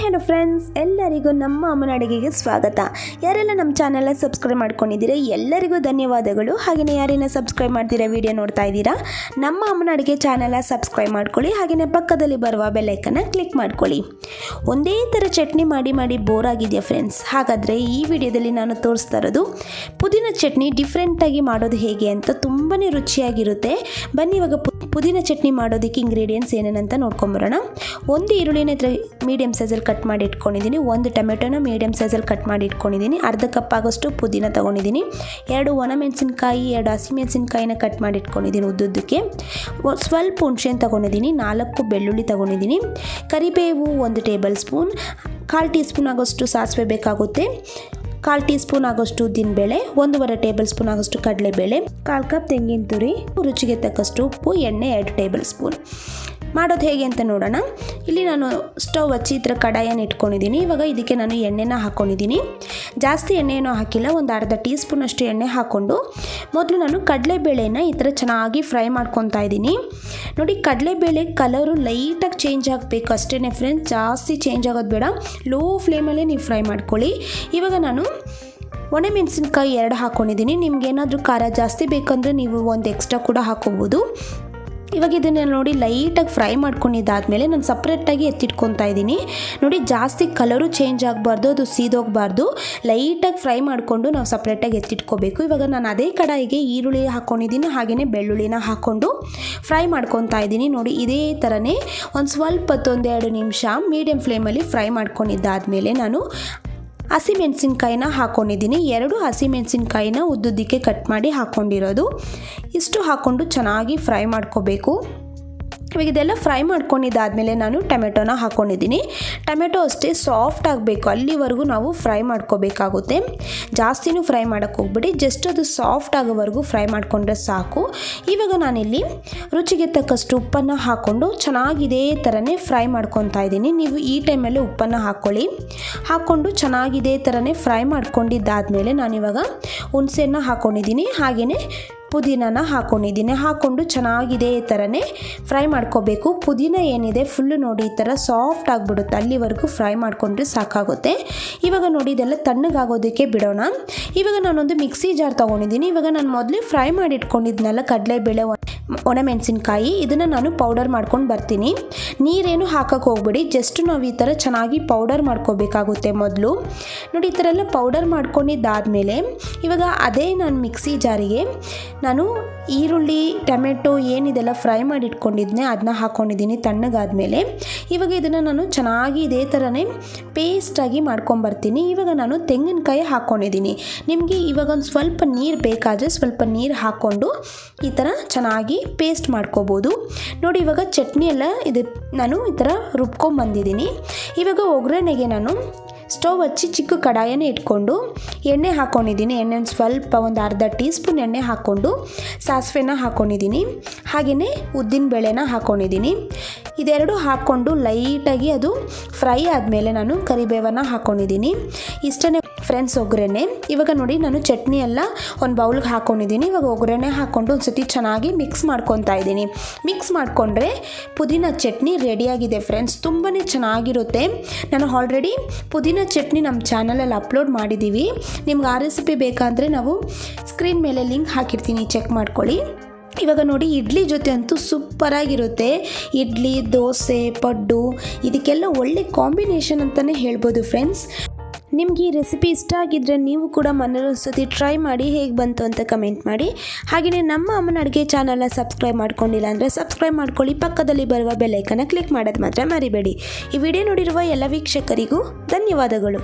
Hello friends, ಎಲ್ಲರಿಗೂ ನಮ್ಮ ಅಮ್ಮನ ಅಡುಗೆಗೆ ಸ್ವಾಗತ. ಯಾರೆಲ್ಲ ನಮ್ಮ ಚಾನಲ್ನ ಸಬ್ಸ್ಕ್ರೈಬ್ ಮಾಡ್ಕೊಂಡಿದ್ದೀರಾ ಎಲ್ಲರಿಗೂ ಧನ್ಯವಾದಗಳು. ಹಾಗೆಯೇ ಯಾರೇನ ಸಬ್ಸ್ಕ್ರೈಬ್ ಮಾಡ್ತೀರಾ, ವಿಡಿಯೋ ನೋಡ್ತಾ ಇದ್ದೀರಾ, ನಮ್ಮ ಅಮ್ಮನ ಅಡುಗೆ ಚಾನಲ್ನ ಸಬ್ಸ್ಕ್ರೈಬ್ ಮಾಡ್ಕೊಳ್ಳಿ. ಹಾಗೆಯೇ ಪಕ್ಕದಲ್ಲಿ ಬರುವ ಬೆಲ್ ಐಕನ್ನ ಕ್ಲಿಕ್ ಮಾಡ್ಕೊಳ್ಳಿ. ಒಂದೇ ಥರ ಚಟ್ನಿ ಮಾಡಿ ಬೋರ್ ಆಗಿದೆಯಾ ಫ್ರೆಂಡ್ಸ್? ಹಾಗಾದರೆ ಈ ವಿಡಿಯೋದಲ್ಲಿ ನಾನು ತೋರಿಸ್ತಾ ಇರೋದು ಪುದೀನ ಚಟ್ನಿ ಡಿಫ್ರೆಂಟಾಗಿ ಮಾಡೋದು ಹೇಗೆ ಅಂತ. ತುಂಬಾ ರುಚಿಯಾಗಿರುತ್ತೆ. ಬನ್ನಿ ಇವಾಗ ಪುದೀನ ಚಟ್ನಿ ಮಾಡೋದಕ್ಕೆ ಇಂಗ್ರೀಡಿಯೆಂಟ್ಸ್ ಏನೇನಂತ ನೋಡ್ಕೊಂಬರೋಣ. ಒಂದು ಈರುಳ್ಳಿನ ಮೀಡಿಯಮ್ ಸೈಜಲ್ಲಿ ಕಟ್ ಮಾಡಿ ಇಟ್ಕೊಂಡಿದ್ದೀನಿ. ಒಂದು ಟೊಮೆಟೊನ ಮೀಡಿಯಮ್ ಸೈಜಲ್ಲಿ ಕಟ್ ಮಾಡಿ ಇಟ್ಕೊಂಡಿದ್ದೀನಿ. ಅರ್ಧ ಕಪ್ ಆಗೋಷ್ಟು ಪುದೀನ ತೊಗೊಂಡಿದ್ದೀನಿ. 2 ಒಣಮೆಣಸಿನ್ಕಾಯಿ, 2 ಹಸಿಮೆಣಸಿನ್ಕಾಯಿನ ಕಟ್ ಮಾಡಿ ಇಟ್ಕೊಂಡಿದ್ದೀನಿ ಉದ್ದುದ್ದಕ್ಕೆ. ಸ್ವಲ್ಪ ಹುಣಸೆಹಣ್ಣು ತೊಗೊಂಡಿದ್ದೀನಿ. 4 ಬೆಳ್ಳುಳ್ಳಿ ತೊಗೊಂಡಿದ್ದೀನಿ. ಕರಿಬೇವು 1 ಟೇಬಲ್ ಸ್ಪೂನ್, 1/4 ಟೀ ಸ್ಪೂನ್ ಆಗೋಷ್ಟು ಸಾಸಿವೆ ಬೇಕಾಗುತ್ತೆ, 1/4 ಟೀ ಸ್ಪೂನ್ ಆಗೋಷ್ಟು ಉದ್ದಿನಬೇಳೆ, 1.5 ಟೇಬಲ್ ಸ್ಪೂನ್ ಆಗೋಷ್ಟು ಕಡಲೆಬೇಳೆ, 1/4 ಕಪ್ ತೆಂಗಿನ ತುರಿ, ರುಚಿಗೆ ತಕ್ಕಷ್ಟು ಉಪ್ಪು, ಎಣ್ಣೆ 2 ಟೇಬಲ್ ಸ್ಪೂನ್. ಮಾಡೋದು ಹೇಗೆ ಅಂತ ನೋಡೋಣ. ಇಲ್ಲಿ ನಾನು ಸ್ಟವ್ ಹಚ್ಚಿ ಈ ಥರ ಕಡಾಯನ್ನು ಇಟ್ಕೊಂಡಿದ್ದೀನಿ. ಇವಾಗ ಇದಕ್ಕೆ ನಾನು ಎಣ್ಣೆನ ಹಾಕ್ಕೊಂಡಿದ್ದೀನಿ. ಜಾಸ್ತಿ ಎಣ್ಣೆನೂ ಹಾಕಿಲ್ಲ, ಒಂದು ಅರ್ಧ ಟೀ ಸ್ಪೂನ್ ಅಷ್ಟು ಎಣ್ಣೆ ಹಾಕ್ಕೊಂಡು ಮೊದಲು ನಾನು ಕಡಲೆಬೇಳೆನ ಈ ಥರ ಚೆನ್ನಾಗಿ ಫ್ರೈ ಮಾಡ್ಕೊತಾ ಇದ್ದೀನಿ. ನೋಡಿ, ಕಡಲೆಬೇಳೆ ಕಲರು ಲೈಟಾಗಿ ಚೇಂಜ್ ಆಗಬೇಕು ಅಷ್ಟೇ ಫ್ರೆಂಡ್ಸ್, ಜಾಸ್ತಿ ಚೇಂಜ್ ಆಗೋದು ಬೇಡ. ಲೋ ಫ್ಲೇಮಲ್ಲೇ ನೀವು ಫ್ರೈ ಮಾಡ್ಕೊಳ್ಳಿ. ಇವಾಗ ನಾನು ಒಣಮೆಣಸಿನ್ಕಾಯಿ 2 ಹಾಕ್ಕೊಂಡಿದ್ದೀನಿ. ನಿಮ್ಗೇನಾದರೂ ಖಾರ ಜಾಸ್ತಿ ಬೇಕಂದರೆ ನೀವು ಒಂದು ಎಕ್ಸ್ಟ್ರಾ ಕೂಡ ಹಾಕ್ಕೋಬೋದು. ಇವಾಗ ಇದನ್ನು ನೋಡಿ ಲೈಟಾಗಿ ಫ್ರೈ ಮಾಡ್ಕೊಂಡಿದ್ದಾದಮೇಲೆ ನಾನು ಸಪ್ರೇಟಾಗಿ ಎತ್ತಿಟ್ಕೊತಾ ಇದ್ದೀನಿ. ನೋಡಿ, ಜಾಸ್ತಿ ಕಲರು ಚೇಂಜ್ ಆಗಬಾರ್ದು, ಅದು ಸೀದೋಗಬಾರ್ದು. ಲೈಟಾಗಿ ಫ್ರೈ ಮಾಡಿಕೊಂಡು ನಾವು ಸಪ್ರೇಟಾಗಿ ಎತ್ತಿಟ್ಕೋಬೇಕು. ಇವಾಗ ನಾನು ಅದೇ ಕಡಾಯಿಗೆ ಈರುಳ್ಳಿ ಹಾಕ್ಕೊಂಡಿದ್ದೀನಿ, ಹಾಗೆಯೇ ಬೆಳ್ಳುಳ್ಳಿನ ಹಾಕ್ಕೊಂಡು ಫ್ರೈ ಮಾಡ್ಕೊತಾ ಇದ್ದೀನಿ. ನೋಡಿ, ಇದೇ ಥರನೇ ಒಂದು ಸ್ವಲ್ಪ ಹೊತ್ತು 1-2 ನಿಮಿಷ ಮೀಡಿಯಮ್ ಫ್ಲೇಮಲ್ಲಿ ಫ್ರೈ ಮಾಡ್ಕೊಂಡಿದ್ದಾದಮೇಲೆ ನಾನು ಹಸಿಮೆಣಸಿನ್ಕಾಯಿನ ಹಾಕ್ಕೊಂಡಿದ್ದೀನಿ. 2 ಹಸಿಮೆಣಸಿನ್ಕಾಯಿನ ಉದ್ದುದ್ದಕ್ಕೆ ಕಟ್ ಮಾಡಿ ಹಾಕ್ಕೊಂಡಿರೋದು. ಇಷ್ಟು ಹಾಕ್ಕೊಂಡು ಚೆನ್ನಾಗಿ ಫ್ರೈ ಮಾಡ್ಕೋಬೇಕು. ಇವಾಗ ಇದೆಲ್ಲ ಫ್ರೈ ಮಾಡ್ಕೊಂಡಿದ್ದಾದಮೇಲೆ ನಾನು ಟೊಮೆಟೊನ ಹಾಕ್ಕೊಂಡಿದ್ದೀನಿ. ಟೊಮೆಟೊ ಅಷ್ಟೇ ಸಾಫ್ಟ್ ಆಗಬೇಕು, ಅಲ್ಲಿವರೆಗೂ ನಾವು ಫ್ರೈ ಮಾಡ್ಕೋಬೇಕಾಗುತ್ತೆ. ಜಾಸ್ತಿನೂ ಫ್ರೈ ಮಾಡೋಕ್ಕೆ ಹೋಗ್ಬಿಡಿ, ಜಸ್ಟ್ ಅದು ಸಾಫ್ಟ್ ಆಗೋವರೆಗೂ ಫ್ರೈ ಮಾಡಿಕೊಂಡ್ರೆ ಸಾಕು. ಇವಾಗ ನಾನಿಲ್ಲಿ ರುಚಿಗೆ ತಕ್ಕಷ್ಟು ಉಪ್ಪನ್ನು ಹಾಕ್ಕೊಂಡು ಚೆನ್ನಾಗಿ ಇದೇ ಥರನೇ ಫ್ರೈ ಮಾಡ್ಕೊತಾ ಇದ್ದೀನಿ. ನೀವು ಈ ಟೈಮಲ್ಲಿ ಉಪ್ಪನ್ನು ಹಾಕ್ಕೊಂಡು ಚೆನ್ನಾಗಿ ಇದೇ ಥರನೇ ಫ್ರೈ ಮಾಡ್ಕೊಂಡಿದ್ದಾದಮೇಲೆ ನಾನಿವಾಗ ಹುಣಸೆಹಣ್ಣು ಹಾಕ್ಕೊಂಡಿದ್ದೀನಿ, ಹಾಗೆಯೇ ಪುದೀನನ ಹಾಕ್ಕೊಂಡು ಚೆನ್ನಾಗಿ ಇದೇ ಥರನೇ ಫ್ರೈ ಮಾಡ್ಕೋಬೇಕು. ಪುದೀನ ಏನಿದೆ ಫುಲ್ಲು ನೋಡಿ ಈ ಥರ ಸಾಫ್ಟ್ ಆಗಿಬಿಡುತ್ತೆ, ಅಲ್ಲಿವರೆಗೂ ಫ್ರೈ ಮಾಡಿಕೊಂಡ್ರೆ ಸಾಕಾಗುತ್ತೆ. ಇವಾಗ ನೋಡಿ ಇದೆಲ್ಲ ತಣ್ಣಗಾಗೋದಕ್ಕೆ ಬಿಡೋಣ. ಇವಾಗ ನಾನೊಂದು ಮಿಕ್ಸಿ ಜಾರ್ ತೊಗೊಂಡಿದ್ದೀನಿ. ಇವಾಗ ನಾನು ಮೊದಲೇ ಫ್ರೈ ಮಾಡಿ ಇಟ್ಕೊಂಡಿದ್ನಲ್ಲ ಕಡಲೆಬೇಳೆ, ಒಣಮೆಣಸಿನ್ಕಾಯಿ, ಇದನ್ನು ನಾನು ಪೌಡರ್ ಮಾಡ್ಕೊಂಡು ಬರ್ತೀನಿ. ನೀರೇನು ಹಾಕೋಕ್ಕೆ ಹೋಗ್ಬಿಡಿ, ಜಸ್ಟ್ ನಾವು ಈ ಥರ ಚೆನ್ನಾಗಿ ಪೌಡರ್ ಮಾಡ್ಕೋಬೇಕಾಗುತ್ತೆ ಮೊದಲು. ನೋಡಿ, ಈ ಥರ ಎಲ್ಲ ಪೌಡರ್ ಮಾಡ್ಕೊಂಡಿದ್ದಾದಮೇಲೆ ಇವಾಗ ಅದೇ ನಾನು ಮಿಕ್ಸಿ ಜಾರಿಗೆ ನಾನು ಈರುಳ್ಳಿ, ಟೊಮೆಟೊ ಏನಿದೆಲ್ಲ ಫ್ರೈ ಮಾಡಿ ಇಟ್ಕೊಂಡಿದ್ದೆ ಅದನ್ನ ಹಾಕ್ಕೊಂಡಿದ್ದೀನಿ ತಣ್ಣಗಾದ್ಮೇಲೆ. ಇವಾಗ ಇದನ್ನು ನಾನು ಚೆನ್ನಾಗಿ ಇದೇ ಥರನೇ ಪೇಸ್ಟಾಗಿ ಮಾಡ್ಕೊಂಬರ್ತೀನಿ. ಇವಾಗ ನಾನು ತೆಂಗಿನಕಾಯಿ ಹಾಕ್ಕೊಂಡಿದ್ದೀನಿ. ನಿಮಗೆ ಇವಾಗ ಒಂದು ಸ್ವಲ್ಪ ನೀರು ಬೇಕಾದರೆ ಸ್ವಲ್ಪ ನೀರು ಹಾಕ್ಕೊಂಡು ಈ ಥರ ಚೆನ್ನಾಗಿ ಪೇಸ್ಟ್ ಮಾಡ್ಕೋಬೋದು. ನೋಡಿ, ಇವಾಗ ಚಟ್ನಿ ಎಲ್ಲ ನಾನು ಈ ಥರ ರುಬ್ಕೊಂಬಂದಿದ್ದೀನಿ. ಇವಾಗ ಒಗ್ಗರಣೆಗೆ ನಾನು ಸ್ಟವ್ ಹಚ್ಚಿ ಚಿಕ್ಕ ಕಡಾಯನ್ನು ಇಟ್ಕೊಂಡು ಎಣ್ಣೆ ಹಾಕ್ಕೊಂಡಿದ್ದೀನಿ. ಎಣ್ಣೆ ಒಂದು ಅರ್ಧ ಟೀ ಸ್ಪೂನ್ ಎಣ್ಣೆ ಹಾಕ್ಕೊಂಡು ಸಾಸಿವೆನ ಹಾಕ್ಕೊಂಡಿದ್ದೀನಿ, ಹಾಗೆಯೇ ಉದ್ದಿನಬೇಳೆನ ಹಾಕ್ಕೊಂಡಿದ್ದೀನಿ. ಇದೆರಡು ಹಾಕ್ಕೊಂಡು ಲೈಟಾಗಿ ಅದು ಫ್ರೈ ಆದಮೇಲೆ ನಾನು ಕರಿಬೇವನ್ನು ಹಾಕ್ಕೊಂಡಿದ್ದೀನಿ. ಇಷ್ಟೇ ಫ್ರೆಂಡ್ಸ್ ಒಗ್ಗರಣೆ. ಇವಾಗ ನೋಡಿ, ನಾನು ಚಟ್ನಿ ಎಲ್ಲ ಒಂದು ಬೌಲ್ಗೆ ಹಾಕ್ಕೊಂಡಿದ್ದೀನಿ. ಇವಾಗ ಒಗ್ಗರಣೆ ಹಾಕ್ಕೊಂಡು ಒಂದು ಸತಿ ಚೆನ್ನಾಗಿ ಮಿಕ್ಸ್ ಮಾಡ್ಕೊತಾ ಇದ್ದೀನಿ. ಮಿಕ್ಸ್ ಮಾಡಿಕೊಂಡ್ರೆ ಪುದೀನ ಚಟ್ನಿ ರೆಡಿಯಾಗಿದೆ ಫ್ರೆಂಡ್ಸ್, ತುಂಬಾ ಚೆನ್ನಾಗಿರುತ್ತೆ. ನಾನು ಆಲ್ರೆಡಿ ಪುದೀನ ಚಟ್ನಿ ನಮ್ಮ ಚಾನಲಲ್ಲಿ ಅಪ್ಲೋಡ್ ಮಾಡಿದ್ದೀವಿ. ನಿಮ್ಗೆ ಆ ರೆಸಿಪಿ ಬೇಕಾದರೆ ನಾವು ಸ್ಕ್ರೀನ್ ಮೇಲೆ ಲಿಂಕ್ ಹಾಕಿರ್ತೀನಿ, ಚೆಕ್ ಮಾಡ್ಕೊಳ್ಳಿ. ಇವಾಗ ನೋಡಿ, ಇಡ್ಲಿ ಜೊತೆ ಅಂತೂ ಸೂಪರಾಗಿರುತ್ತೆ. ಇಡ್ಲಿ, ದೋಸೆ, ಪಡ್ಡು ಇದಕ್ಕೆಲ್ಲ ಒಳ್ಳೆ ಕಾಂಬಿನೇಷನ್ ಅಂತಲೇ ಹೇಳ್ಬೋದು ಫ್ರೆಂಡ್ಸ್. ನಿಮ್ಗೆ ಈ ರೆಸಿಪಿ ಇಷ್ಟ ಆಗಿದ್ದರೆ ನೀವು ಕೂಡ ಮನೆಯಲ್ಲಿ ಸತಿ ಟ್ರೈ ಮಾಡಿ ಹೇಗೆ ಬಂತು ಅಂತ ಕಮೆಂಟ್ ಮಾಡಿ. ಹಾಗೆಯೇ ನಮ್ಮ ಅಮ್ಮನ ಅಡುಗೆ ಚಾನಲ್ನ ಸಬ್ಸ್ಕ್ರೈಬ್ ಮಾಡ್ಕೊಂಡಿಲ್ಲ ಅಂದರೆ ಸಬ್ಸ್ಕ್ರೈಬ್ ಮಾಡ್ಕೊಳ್ಳಿ. ಪಕ್ಕದಲ್ಲಿ ಬರುವ ಬೆಲ್ ಐಕನ್ನ ಕ್ಲಿಕ್ ಮಾಡೋದು ಮಾತ್ರ ಮರಿಬೇಡಿ. ಈ ವಿಡಿಯೋ ನೋಡಿರುವ ಎಲ್ಲ ವೀಕ್ಷಕರಿಗೂ ಧನ್ಯವಾದಗಳು.